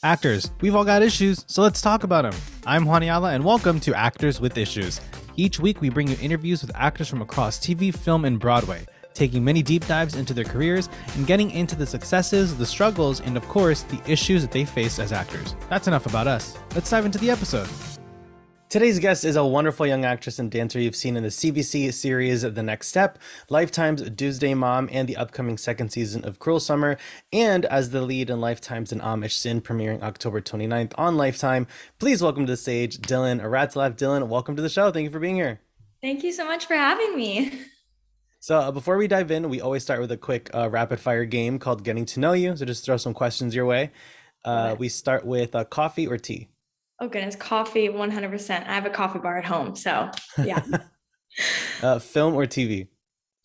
Actors, we've all got issues, so let's talk about them. I'm Juaniala, and welcome to Actors with Issues. Each week, we bring you interviews with actors from across TV, film, and Broadway, taking many deep dives into their careers and getting into the successes, the struggles, and of course, the issues that they face as actors. That's enough about us. Let's dive into the episode. Today's guest is a wonderful young actress and dancer you've seen in the CBC series The Next Step, Lifetime's Tuesday Mom, and the upcoming second season of Cruel Summer, and as the lead in Lifetime's An Amish Sin, premiering October 29th on Lifetime. Please welcome to the stage Dylan Ratzlaff. Dylan, welcome to the show. Thank you for being here. Thank you so much for having me. So before we dive in, we always start with a quick rapid fire game called Getting to Know You. So just throw some questions your way. We start with coffee or tea? Oh goodness, coffee 100%. I have a coffee bar at home, so yeah. Film or TV?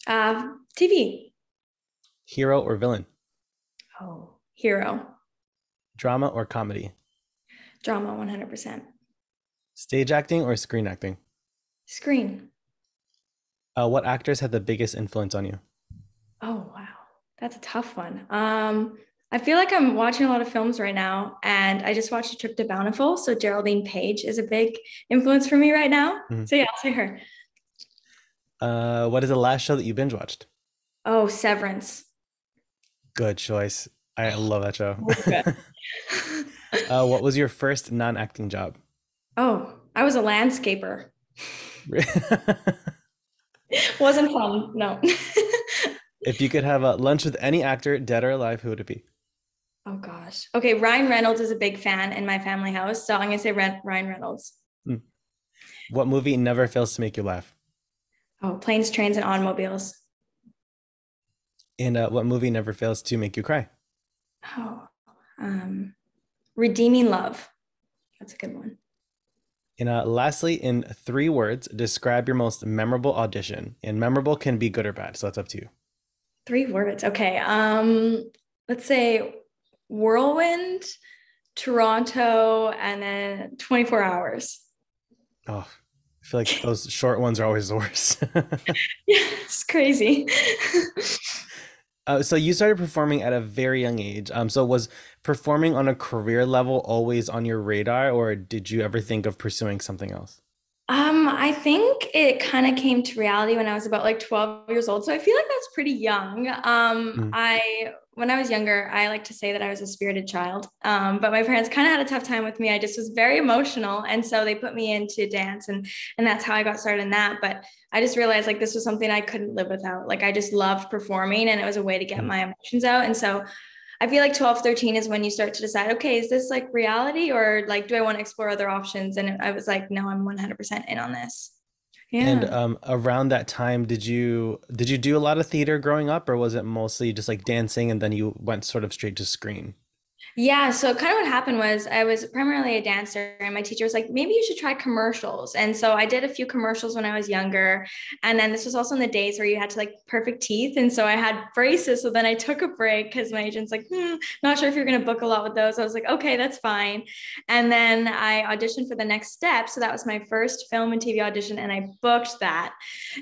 TV. Hero or villain? Oh, hero. Drama or comedy? Drama 100%. Stage acting or screen acting? Screen. What actors had the biggest influence on you? Oh wow, that's a tough one. I feel like I'm watching a lot of films right now, and I just watched A Trip to Bountiful. So Geraldine Page is a big influence for me right now. Mhm. So yeah, I'll say her. What is the last show that you binge watched? Oh, Severance. Good choice. I love that show. Okay. What was your first non-acting job? Oh, I was a landscaper. Wasn't fun, no. If you could have lunch with any actor, dead or alive, who would it be? Oh gosh. Okay, Ryan Reynolds is a big fan in my family house, so I'm gonna say Ryan Reynolds. Hmm. What movie never fails to make you laugh? Oh, Planes, Trains, and Automobiles. And what movie never fails to make you cry? Oh, Redeeming Love. That's a good one. And lastly, in 3 words, describe your most memorable audition. And memorable can be good or bad, so it's up to you. 3 words. Okay. Let's say Whirlwind, Toronto, and then 24 hours. Oh, I feel like those short ones are always the worst. Yeah, it's crazy. So you started performing at a very young age. So was performing on a career level always on your radar, or did you ever think of pursuing something else? I think it kind of came to reality when I was about like 12 years old. So I feel like that's pretty young. Mm. When I was younger, I like to say that I was a spirited child. But my parents kind of had a tough time with me. I just was very emotional. And so they put me into dance and that's how I got started in that. But I just realized like this was something I couldn't live without. Like I just loved performing and it was a way to get Mm. my emotions out. And so I feel like 12, 13 is when you start to decide, okay, is this like reality or like, do I want to explore other options? And I was like, no, I'm 100% in on this. And Yeah. around that time, did you do a lot of theater growing up, or was it mostly just like dancing and then you went sort of straight to screen? Yeah, so kind of what happened was I was primarily a dancer, and my teacher was like, maybe you should try commercials. And so I did a few commercials when I was younger. And then this was also in the days where you had to like perfect teeth. And so I had braces. So then I took a break because my agent's like, not sure if you're going to book a lot with those. I was like, okay, that's fine. And then I auditioned for The Next Step. So that was my first film and TV audition, and I booked that.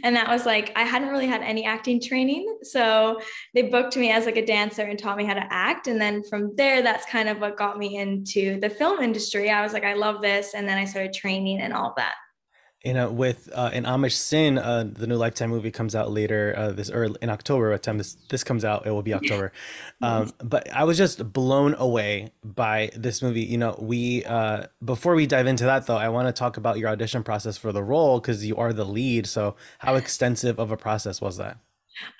And that was like, I hadn't really had any acting training. So they booked me as like a dancer and taught me how to act. And then from there, that's kind of what got me into the film industry. I was like, I love this. And then I started training and all that. With an Amish Sin, the new Lifetime movie comes out later this or in October. By the time this comes out, it will be October. Nice. But I was just blown away by this movie. We before we dive into that though, I want to talk about your audition process for the role because you are the lead. So how extensive of a process was that?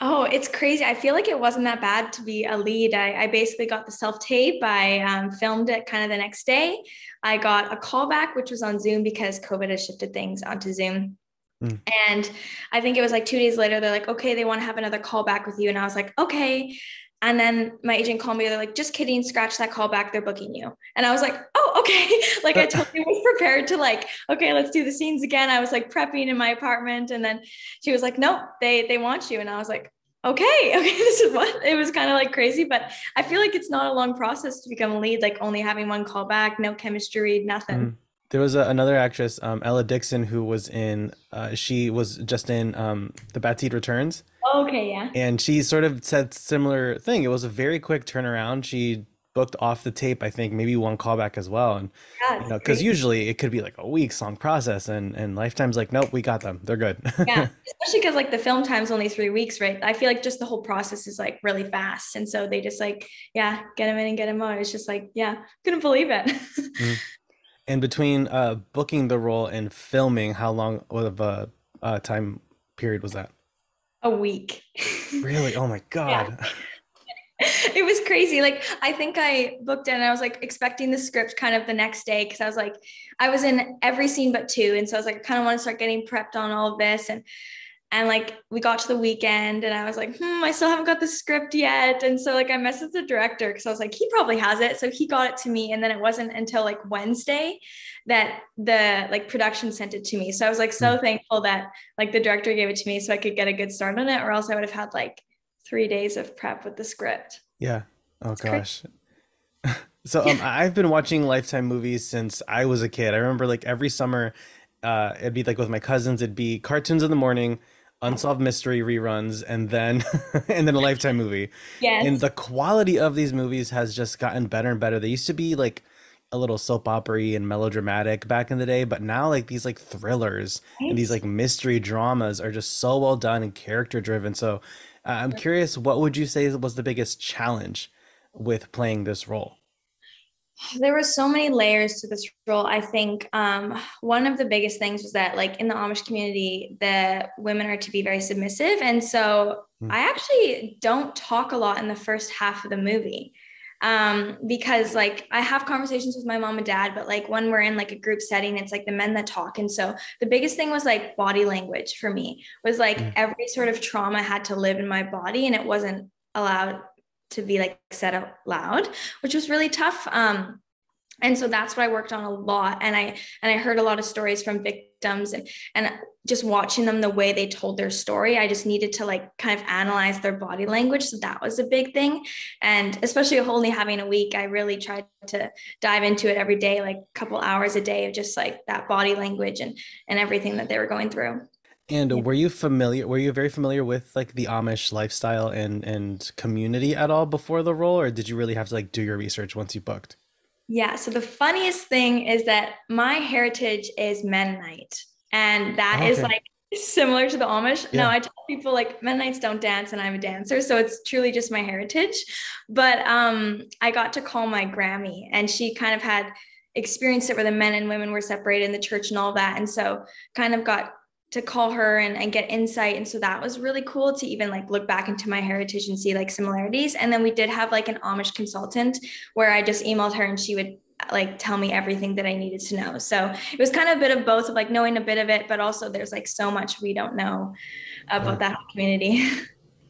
Oh, it's crazy. I feel like it wasn't that bad to be a lead. I basically got the self tape. I filmed it kind of the next day. I got a callback, which was on Zoom because COVID has shifted things onto Zoom. Mm. And I think it was like 2 days later, they're like, okay, they want to have another call back with you. And I was like, okay. And then my agent called me. They're like, just kidding, scratch that call back. They're booking you. And I was like, oh, okay. Like I totally was prepared to like, okay, let's do the scenes again. I was like prepping in my apartment. And then she was like, no, they want you. And I was like, okay, this is what it was kind of like crazy. But I feel like it's not a long process to become a lead, like only having one call back, no chemistry, nothing. Mhm. There was another actress, Ella Dixon, who was in. She was just in The Bad Seed Returns, Okay, yeah. and she sort of said similar thing. It was a very quick turnaround. She booked off the tape, I think maybe one callback as well. And, Yeah, you it's know, because crazy. usually it could be like a weeks long process, and Lifetime's like, nope, we got them. They're good. Yeah, especially because like the film time's only 3 weeks, right? I feel like just the whole process is like really fast, and so they just like, yeah, get him in and get him out. It's just like, yeah, couldn't believe it. Mhm. And between booking the role and filming, how long of a time period was that? A week. Really? Oh my Yeah. God. It was crazy. Like I think I booked it and I was like expecting the script kind of the next day because I was like, I was in every scene but two. And so I was like, I kind of want to start getting prepped on all of this. And like we got to the weekend and I was like, I still haven't got the script yet. And so like I messaged the director because I was like, he probably has it. So he got it to me. And then it wasn't until like Wednesday that the like production sent it to me. So I was like Hmm. so thankful that like the director gave it to me so I could get a good start on it, or else I would have had like 3 days of prep with the script. Yeah. Oh It's crazy. gosh. So I've been watching Lifetime movies since I was a kid. I remember like every summer, it'd be like with my cousins, it'd be cartoons in the morning, unsolved mystery reruns, and then and then a Lifetime movie. And Yes. the quality of these movies has just gotten better and better. They used to be like a little soap opera and melodramatic back in the day, but now like these like thrillers and these Right. like mystery dramas are just so well done and character driven. So I'm curious, what would you say was the biggest challenge with playing this role? There were so many layers to this role. I think one of the biggest things was that, like in the Amish community, the women are to be very submissive, and so Mm, I actually don't talk a lot in the first half of the movie because, like, I have conversations with my mom and dad, but like when we're in like a group setting, it's like the men that talk, and so the biggest thing was like body language for me was like mm, every sort of trauma had to live in my body, and it wasn't allowed to be like said out loud, which was really tough. And so that's what I worked on a lot. And I heard a lot of stories from victims, and just watching them the way they told their story, I just needed to like kind of analyze their body language. So that was a big thing. And especially only having a week, I really tried to dive into it every day, like a couple hours a day of just like that body language and everything that they were going through. Yeah. And were you very familiar with like the Amish lifestyle and community at all before the role, or did you really have to like do your research once you booked? Yeah. So the funniest thing is that my heritage is Mennonite, and that Oh, is okay. like similar to the Amish. Now Yeah. I tell people like Mennonites don't dance, and I'm a dancer, so it's truly just my heritage. But I got to call my Grammy, and she kind of had experienced it where the men and women were separated in the church and all that, and so kind of got to call her and get insight. And so that was really cool to even like look back into my heritage and see like similarities. And then we did have like an Amish consultant where I just emailed her and she would like tell me everything that I needed to know. So it was kind of a bit of both of like knowing a bit of it, but also there's like so much we don't know Yeah. about that whole community.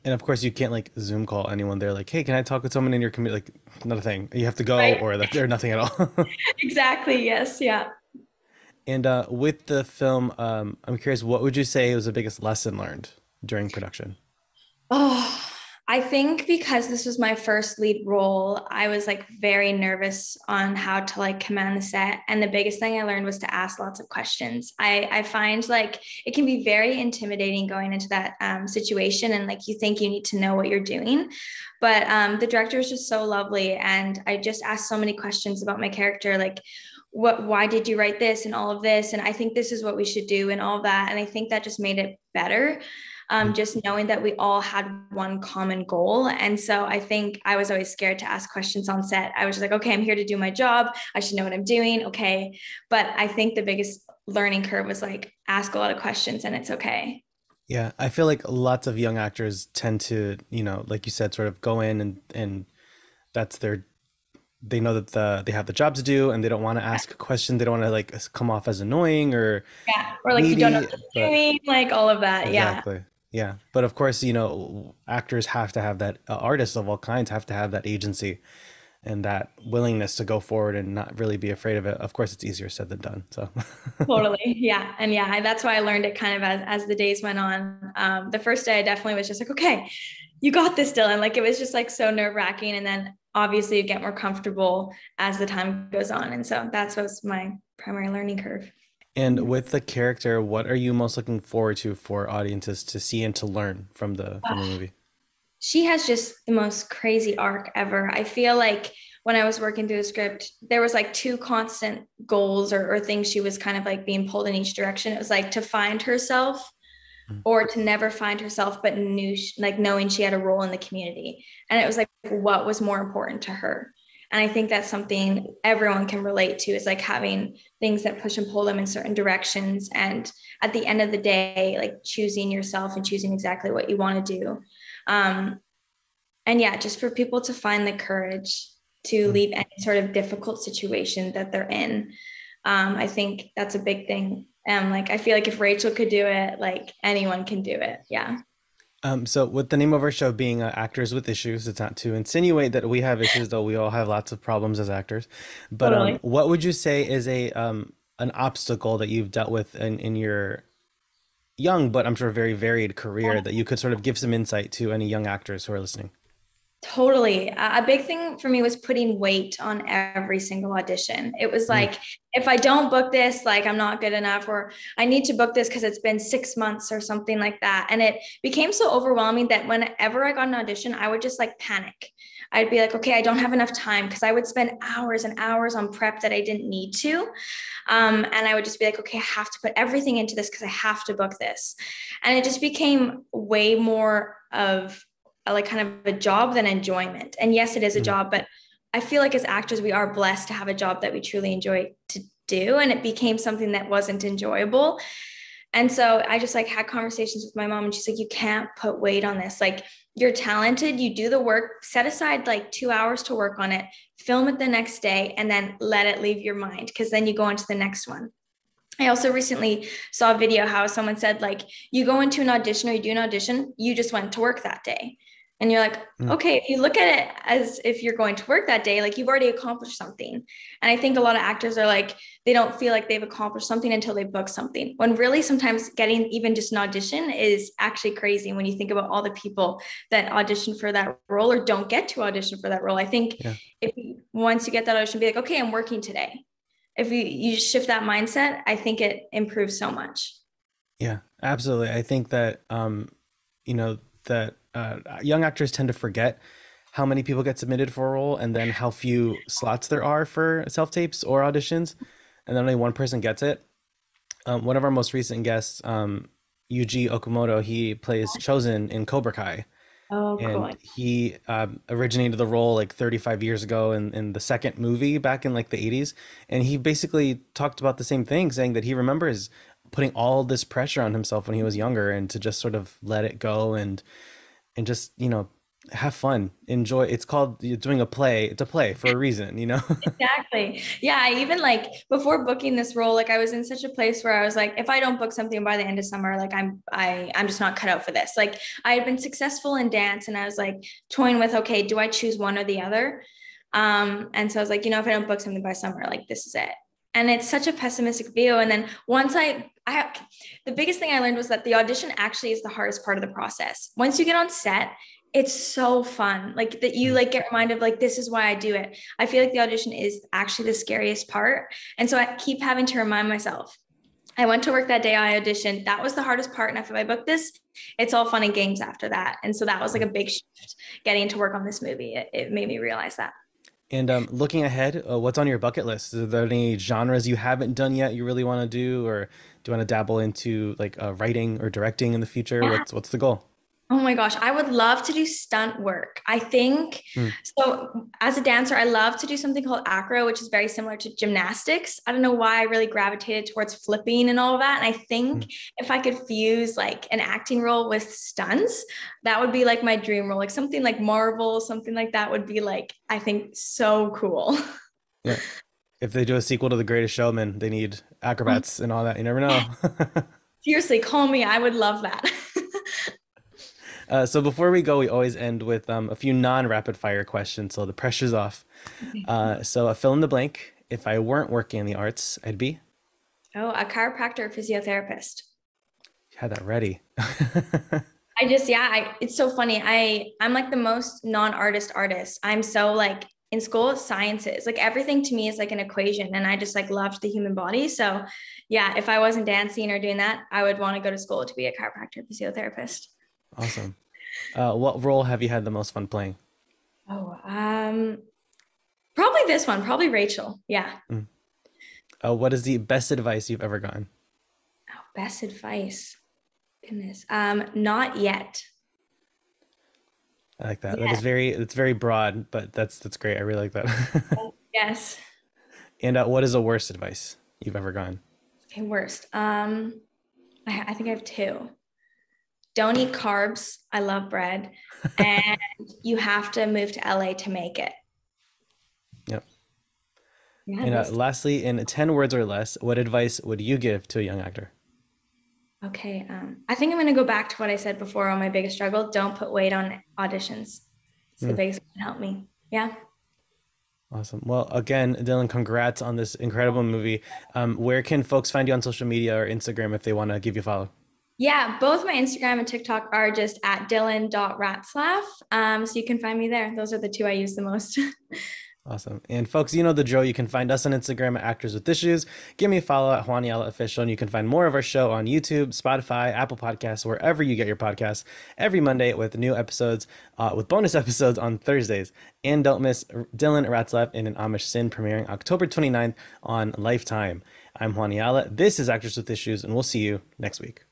And of course, you can't like Zoom call anyone. They're like, "Hey, can I talk with someone in your community?" Like, not a thing. You have to go, Right. or that they're nothing at all. Exactly. Yes. Yeah. And with the film, I'm curious, what would you say was the biggest lesson learned during production? Oh, I think because this was my first lead role, I was like very nervous on how to like command the set. And the biggest thing I learned was to ask lots of questions. I find like it can be very intimidating going into that situation. And like you think you need to know what you're doing. But the director is just so lovely. And I just asked so many questions about my character, like, why did you write this and all of this? And I think this is what we should do and all of that. And I think that just made it better, Mm. just knowing that we all had one common goal. And so I think I was always scared to ask questions on set. I was just like, okay, I'm here to do my job. I should know what I'm doing. Okay. But I think the biggest learning curve was like ask a lot of questions and it's okay. Yeah, I feel like lots of young actors tend to, you know, like you said, sort of go in and that's their they know that they have the job to do and they don't want to ask a question. They don't want to like come off as annoying or Yeah. Or like you don't know needy, what you're but doing, like all of that. Yeah. exactly. Yeah. But of course, you know, actors have to have that, artists of all kinds have to have that agency and that willingness to go forward and not really be afraid of it. Of course, it's easier said than done. So, Totally. Yeah. And yeah, that's why I learned it kind of as the days went on. The first day I definitely was just like, okay, you got this, Dylan. Like it was just like so nerve wracking. And then obviously you get more comfortable as the time goes on. And so that's was my primary learning curve. and with the character, what are you most looking forward to for audiences to see and to learn from the movie? She has just the most crazy arc ever. I feel like when I was working through the script, there was like two constant goals or things she was kind of like being pulled in each direction. It was like to find herself Mm. or to never find herself, but knew like knowing she had a role in the community. And it was like, what was more important to her? And I think that's something everyone can relate to, is like having things that push and pull them in certain directions. And at the end of the day, like choosing yourself and choosing exactly what you want to do. Um, and yeah, just for people to find the courage to Mm. leave any sort of difficult situation that they're in. I think that's a big thing. Like, I feel like if Rachel could do it, like anyone can do it. Yeah. So with the name of our show being Actors with Issues, it's not to insinuate that we have issues, though we all have lots of problems as actors. But Totally. what would you say is a an obstacle that you've dealt with in your young, but I'm sure very varied career that you could sort of give some insight to any young actors who are listening? Totally. A big thing for me was putting weight on every single audition. It was Mm. like, if I don't book this, like I'm not good enough, or I need to book this because it's been 6 months or something like that. And it became so overwhelming that whenever I got an audition, I would just like panic. I'd be like, okay, I don't have enough time, because I would spend hours and hours on prep that I didn't need to. And I would just be like, okay, I have to put everything into this because I have to book this. And it just became way more of like kind of a job than enjoyment. And yes, it is a Mm. job, but I feel like as actors, we are blessed to have a job that we truly enjoy to do. And it became something that wasn't enjoyable. And so I just like had conversations with my mom, and she's like, you can't put weight on this. Like, you're talented, you do the work, set aside like 2 hours to work on it, film it the next day, and then let it leave your mind, because then you go on to the next one. I also recently saw a video how someone said, like, you go into an audition or you do an audition, you just went to work that day. And you're like, Mm. okay, if you look at it as if you're going to work that day, like you've already accomplished something. And I think a lot of actors are like, they don't feel like they've accomplished something until they book something. When really sometimes getting even just an audition is actually crazy when you think about all the people that audition for that role or don't get to audition for that role. I think Yeah. if once you get that audition, be like, okay, I'm working today. If you shift that mindset, I think it improves so much. Yeah, absolutely. I think that you know, that young actors tend to forget how many people get submitted for a role and then how few slots there are for self-tapes or auditions, and then only one person gets it. One of our most recent guests, Yuji Okamoto, he plays Chosen in Cobra Kai, Oh, cool. and he originated the role like 35 years ago in the second movie back in like the 80s. And he basically talked about the same thing, saying that he remembers putting all this pressure on himself when he was younger, and to just sort of let it go and just, you know, have fun, enjoy. It's called, you're doing a play, it's a play for a reason, you know. Exactly. Yeah. I even like before booking this role, like I was in such a place where I was like, if I don't book something by the end of summer, like I'm just not cut out for this. Like, I had been successful in dance, and I was like toying with, okay, do I choose one or the other? And so I was like, if I don't book something by summer, like this is it. And it's such a pessimistic view. And then once the biggest thing I learned was that the audition actually is the hardest part of the process. Once you get on set, it's so fun. Like that you like get reminded of like, this is why I do it. I feel like the audition is actually the scariest part. And so I keep having to remind myself, I went to work that day, I auditioned. That was the hardest part. And if I book this, it's all fun and games after that. And so that was like a big shift getting to work on this movie. It made me realize that. And looking ahead, what's on your bucket list? Are there any genres you haven't done yet you really want to do, or do you want to dabble into like writing or directing in the future? Yeah. What's the goal? Oh my gosh, I would love to do stunt work. I think Mm. so. As a dancer, I love to do something called acro, which is very similar to gymnastics. I don't know why I really gravitated towards flipping and all of that. And I think Mm. if I could fuse like an acting role with stunts, that would be like my dream role. Like something like Marvel, something like that would be like, I think, so cool. Yeah. If they do a sequel to The Greatest Showman, they need acrobats and all that. You never know. Seriously, call me. I would love that. So before we go, we always end with a few non-rapid fire questions, so the pressure's off. So a fill in the blank. If I weren't working in the arts, I'd be. Oh, a chiropractor or physiotherapist. Had that ready. It's so funny. I'm like the most non-artist artist. I'm so like in school, sciences, like everything to me is like an equation, and I just like loved the human body. So yeah, if I wasn't dancing or doing that, I would want to go to school to be a chiropractor, physiotherapist. Awesome. What role have you had the most fun playing? Oh, Probably this one, probably Rachel. Yeah. Mm. What is the best advice you've ever gotten? Oh, best advice. Goodness. Not yet. I like that. Yes. It's very broad, but that's great. I really like that. Yes. And what is the worst advice you've ever gotten? Okay, worst. I think I have two. Don't eat carbs. I love bread. And you have to move to LA to make it. Yep. Yeah, And those. lastly, in 10 words or less, what advice would you give to a young actor? Okay. I think I'm going to go back to what I said before on my biggest struggle. Don't put weight on auditions. It's the Mm, biggest one to help me. Yeah. awesome. Well, again, Dylan, congrats on this incredible movie. Where can folks find you on social media or Instagram if they want to give you a follow? Yeah. Both my Instagram and TikTok are just at Dylan.Ratzlaff. So you can find me there. Those are the two I use the most. Awesome. And folks, you know the drill. You can find us on Instagram at Actors with Issues. Give me a follow at Juaniala Official, and you can find more of our show on YouTube, Spotify, Apple Podcasts, wherever you get your podcasts every Monday with new episodes, with bonus episodes on Thursdays. And don't miss Dylan Ratzlaff in an Amish Sin premiering October 29th on Lifetime. I'm Juaniala. This is Actors with Issues, and we'll see you next week.